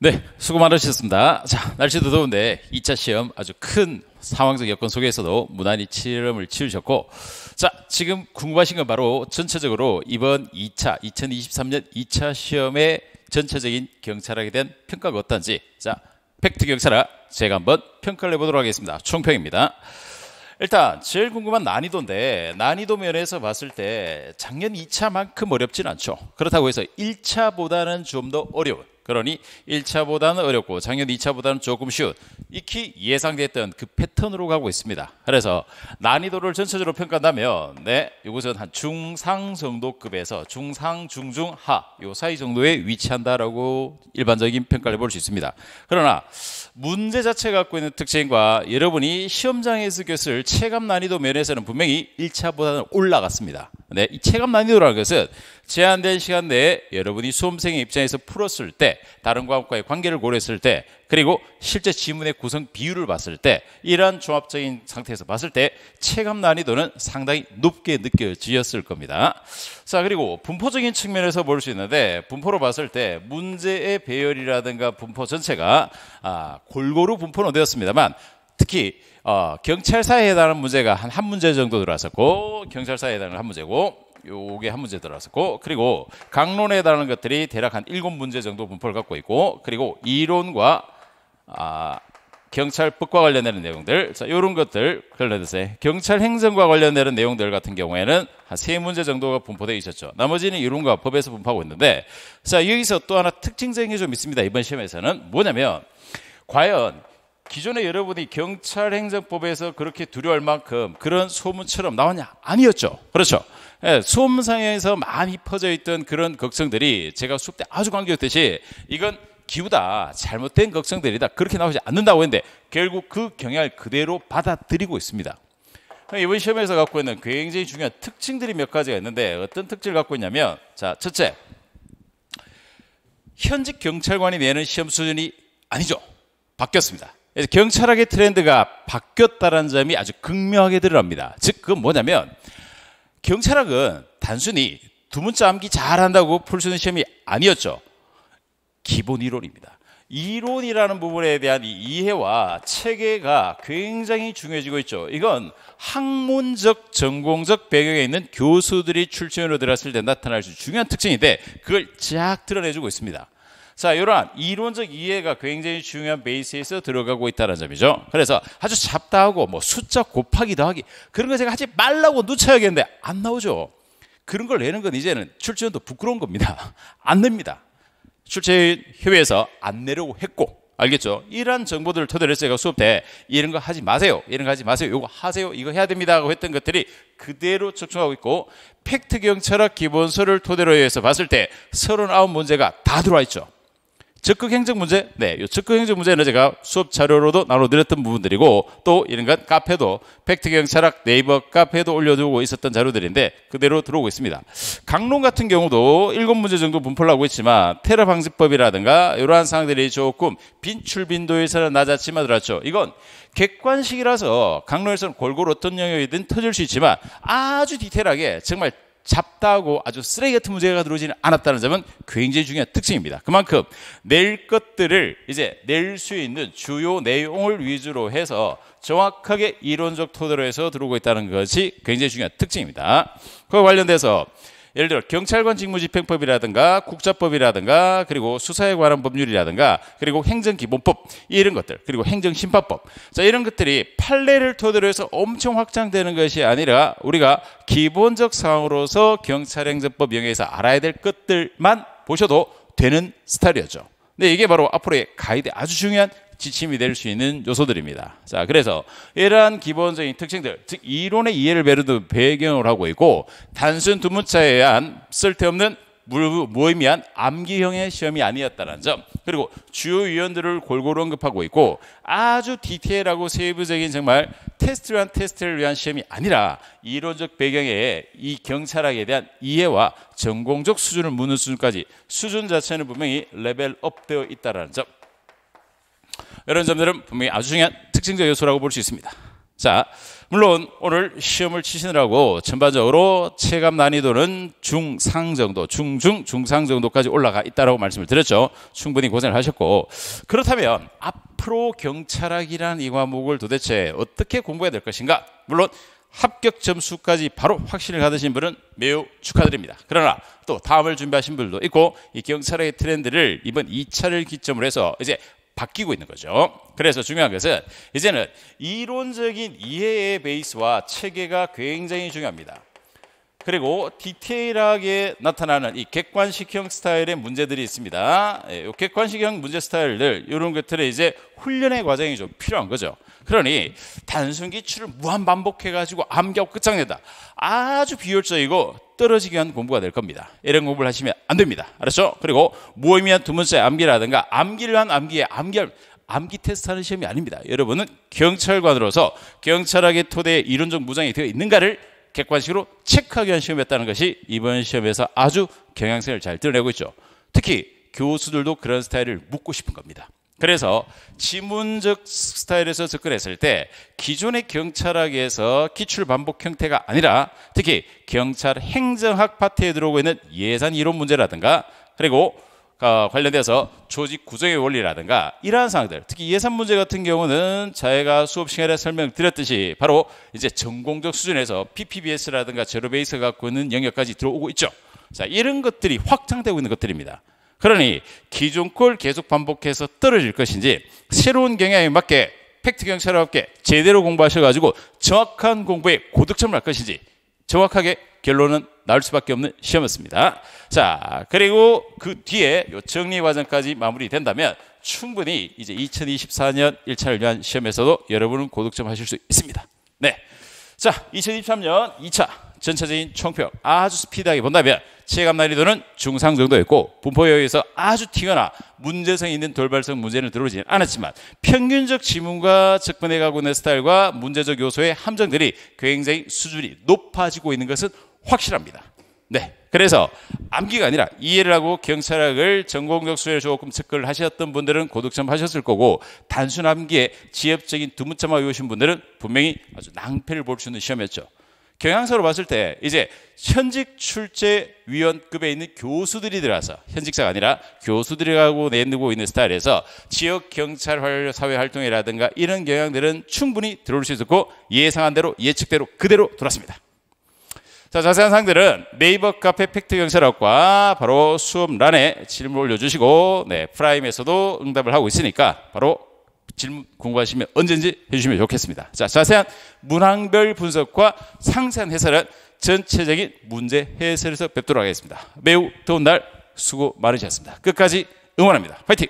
네, 수고 많으셨습니다. 자, 날씨도 더운데 2차 시험 아주 큰 상황적 여건 속에서도 무난히 실험을 치르셨고, 자, 지금 궁금하신 건 바로 전체적으로 이번 2023년 2차 시험의 전체적인 경찰학에 대한 평가가 어떤지, 자, 팩트 경찰학 제가 한번 평가를 해보도록 하겠습니다. 총평입니다. 일단 제일 궁금한 난이도인데, 난이도 면에서 봤을 때 작년 2차만큼 어렵진 않죠. 그렇다고 해서 1차보다는 좀 더 어려운, 그러니 1차보다는 어렵고 작년 2차보다는 조금 쉬운, 익히 예상됐던 그 패턴으로 가고 있습니다. 그래서 난이도를 전체적으로 평가한다면 이것은 한 중상 정도급에서 중상, 중중, 하 요 사이 정도에 위치한다라고 일반적인 평가를 해볼 수 있습니다. 그러나 문제 자체가 갖고 있는 특징과 여러분이 시험장에서 겪을 체감 난이도 면에서는 분명히 1차보다는 올라갔습니다. 이 체감 난이도라는 것은 제한된 시간 내에 여러분이 수험생의 입장에서 풀었을 때, 다른 과목과의 관계를 고려했을 때, 그리고 실제 지문의 구성 비율을 봤을 때, 이러한 종합적인 상태에서 봤을 때 체감 난이도는 상당히 높게 느껴지었을 겁니다. 자, 그리고 분포적인 측면에서 볼 수 있는데, 분포로 봤을 때 문제의 배열이라든가 분포 전체가 골고루 분포는 되었습니다만, 특히 경찰사에 해당하는 문제가 한 문제 정도 들어왔었고, 경찰사에 해당하는 한 문제고, 요게 한 문제 들어왔었고, 그리고 강론에 해당하는 것들이 대략 한 7문제 정도 분포를 갖고 있고, 그리고 이론과 경찰법과 관련되는 내용들, 자, 요런 것들 관련해서 경찰 행정과 관련되는 내용들 같은 경우에는 한 3문제 정도가 분포되어 있었죠. 나머지는 이론과 법에서 분포하고 있는데, 자, 여기서 또 하나 특징적인 게 좀 있습니다. 이번 시험에서는 뭐냐면, 과연 기존에 여러분이 경찰행정법에서 그렇게 두려워할 만큼 그런 소문처럼 나왔냐? 아니었죠. 그렇죠. 예, 수험상에서 많이 퍼져 있던 그런 걱정들이 제가 수업 때 아주 강조했듯이 이건 기우다, 잘못된 걱정들이다, 그렇게 나오지 않는다고 했는데 결국 그 경향을 그대로 받아들이고 있습니다. 이번 시험에서 갖고 있는 굉장히 중요한 특징들이 몇 가지가 있는데, 어떤 특징을 갖고 있냐면, 자, 첫째, 현직 경찰관이 내는 시험 수준이 아니죠. 바뀌었습니다. 그래서 경찰학의 트렌드가 바뀌었다는 점이 아주 극명하게 드러납니다. 즉, 그건 뭐냐면, 경찰학은 단순히 두 문자 암기 잘한다고 풀 수 있는 시험이 아니었죠. 기본 이론입니다. 이론이라는 부분에 대한 이 이해와 체계가 굉장히 중요해지고 있죠. 이건 학문적, 전공적 배경에 있는 교수들이 출전으로 들어갔을 때 나타날 수 있는 중요한 특징인데, 그걸 쫙 드러내주고 있습니다. 자, 이러한 이론적 이해가 굉장히 중요한 베이스에서 들어가고 있다는 점이죠. 그래서 아주 잡다하고 뭐 숫자 곱하기 더하기 그런 거 제가 하지 말라고 누차야겠는데 안 나오죠. 그런 걸 내는 건 이제는 출제원도 부끄러운 겁니다. 안 냅니다. 출제협의회에서 안 내려고 했고, 알겠죠? 이러한 정보들을 토대로 해서 제가 수업 때 이런 거 하지 마세요, 이런 거 하지 마세요, 이거 하세요, 이거 해야 됩니다 하고 했던 것들이 그대로 적중하고 있고, 팩트 경찰학 기본서를 토대로 해서 봤을 때 39문제가 다 들어와 있죠. 적극 행정 문제, 요 적극 행정 문제는 제가 수업 자료로도 나눠드렸던 부분들이고, 또 이런 것 카페도, 팩트 경찰학 네이버 카페도 올려두고 있었던 자료들인데 그대로 들어오고 있습니다. 강론 같은 경우도 7문제 정도 분포를 하고 있지만 테러 방지법이라든가 이러한 사항들이 조금 빈출 빈도에서는 낮았지만 들어왔죠. 이건 객관식이라서 강론에서는 골고루 어떤 영역이든 터질 수 있지만 아주 디테일하게 정말 잡다하고 아주 쓰레기 같은 문제가 들어오지는 않았다는 점은 굉장히 중요한 특징입니다. 그만큼 낼 것들을 이제 낼 수 있는 주요 내용을 위주로 해서 정확하게 이론적 토대로 해서 들어오고 있다는 것이 굉장히 중요한 특징입니다. 그와 관련돼서 예를 들어 경찰관 직무집행법이라든가 국자법이라든가 그리고 수사에 관한 법률이라든가 그리고 행정기본법 이런 것들, 그리고 행정심판법, 자, 이런 것들이 판례를 토대로 해서 엄청 확장되는 것이 아니라 우리가 기본적 사항으로서 경찰행정법 영역에서 알아야 될 것들만 보셔도 되는 스타일이었죠. 근데 이게 바로 앞으로의 가이드에 아주 중요한 지침이 될 수 있는 요소들입니다. 자, 그래서 이러한 기본적인 특징들, 즉 이론의 이해를 배경으로 하고 있고, 단순 두 문자에 의한 쓸데없는 무의미한 암기형의 시험이 아니었다는 점, 그리고 주요 위원들을 골고루 언급하고 있고, 아주 디테일하고 세부적인 정말 테스트를 위한 시험이 아니라 이론적 배경에 이 경찰학에 대한 이해와 전공적 수준을 묻는 수준까지, 수준 자체는 분명히 레벨업 되어 있다는 점, 이런 점들은 분명히 아주 중요한 특징적 요소라고 볼 수 있습니다. 자, 물론 오늘 시험을 치시느라고 전반적으로 체감 난이도는 중상 정도, 중상 정도까지 올라가 있다고 말씀을 드렸죠. 충분히 고생을 하셨고, 그렇다면 앞으로 경찰학이라는 이 과목을 도대체 어떻게 공부해야 될 것인가? 물론 합격 점수까지 바로 확신을 가지신 분은 매우 축하드립니다. 그러나 또 다음을 준비하신 분들도 있고, 이 경찰학의 트렌드를 이번 2차를 기점으로 해서 이제 바뀌고 있는 거죠. 그래서 중요한 것은 이제는 이론적인 이해의 베이스와 체계가 굉장히 중요합니다. 그리고 디테일하게 나타나는 이 객관식형 스타일의 문제들이 있습니다. 이 객관식형 문제 스타일들, 이런 것들은 이제 훈련의 과정이 좀 필요한 거죠. 그러니 단순 기출을 무한 반복해가지고 암기하고 끝장낸다, 아주 비효율적이고 떨어지게 한 공부가 될 겁니다. 이런 공부를 하시면 안 됩니다. 알았죠? 그리고 모의미한 두 문제 암기라든가 암기를 한 암기에 암기 테스트하는 시험이 아닙니다. 여러분은 경찰관으로서 경찰학의 토대에 이론적 무장이 되어 있는가를 객관식으로 체크하기 위한 시험이었다는 것이 이번 시험에서 아주 경향성을 잘 드러내고 있죠. 특히 교수들도 그런 스타일을 묻고 싶은 겁니다. 그래서 지문적 스타일에서 접근했을 때 기존의 경찰학에서 기출 반복 형태가 아니라 특히 경찰 행정학 파트에 들어오고 있는 예산 이론 문제라든가, 그리고 관련돼서 조직 구성의 원리라든가 이러한 사항들, 특히 예산 문제 같은 경우는 저희가 수업 시간에 설명드렸듯이 바로 이제 전공적 수준에서 PPBS라든가 제로 베이스 갖고 있는 영역까지 들어오고 있죠. 자, 이런 것들이 확장되고 있는 것들입니다. 그러니 기존 걸 계속 반복해서 떨어질 것인지, 새로운 경향에 맞게 팩트 경찰학에 제대로 공부하셔가지고 정확한 공부에 고득점을 할 것인지 정확하게 결론은 나올 수밖에 없는 시험이었습니다. 자, 그리고 그 뒤에 요 정리 과정까지 마무리된다면 충분히 이제 2024년 1차를 위한 시험에서도 여러분은 고득점 하실 수 있습니다. 네. 자, 2023년 2차 전체적인 총평 아주 스피드하게 본다면 체감 난이도는 중상 정도였고, 분포에 의해서 아주 튀거나 문제성이 있는 돌발성 문제는 들어오지는 않았지만 평균적 지문과 접근해가고 있는 스타일과 문제적 요소의 함정들이 굉장히 수준이 높아지고 있는 것은 확실합니다. 네, 그래서 암기가 아니라 이해를 하고 경찰학을 전공적 수준에 조금 접근을 하셨던 분들은 고득점 하셨을 거고, 단순 암기에 지엽적인 두 문자만 외우신 분들은 분명히 아주 낭패를 볼 수 있는 시험이었죠. 경향성으로 봤을 때 이제 현직 출제위원급에 있는 교수들이 들어와서, 현직자가 아니라 교수들이 하고 내놓고 있는 스타일에서 지역 경찰 사회 활동이라든가 이런 경향들은 충분히 들어올 수 있었고, 예상한 대로 예측대로 그대로 돌았습니다. 자, 자세한 사항들은 네이버 카페 팩트 경찰학과 바로 수업란에 질문 올려주시고, 네, 프라임에서도 응답을 하고 있으니까 바로 질문 궁금하시면 언제든지 해주시면 좋겠습니다. 자, 자세한 문항별 분석과 상세한 해설은 전체적인 문제 해설에서 뵙도록 하겠습니다. 매우 더운 날 수고 많으셨습니다. 끝까지 응원합니다. 화이팅!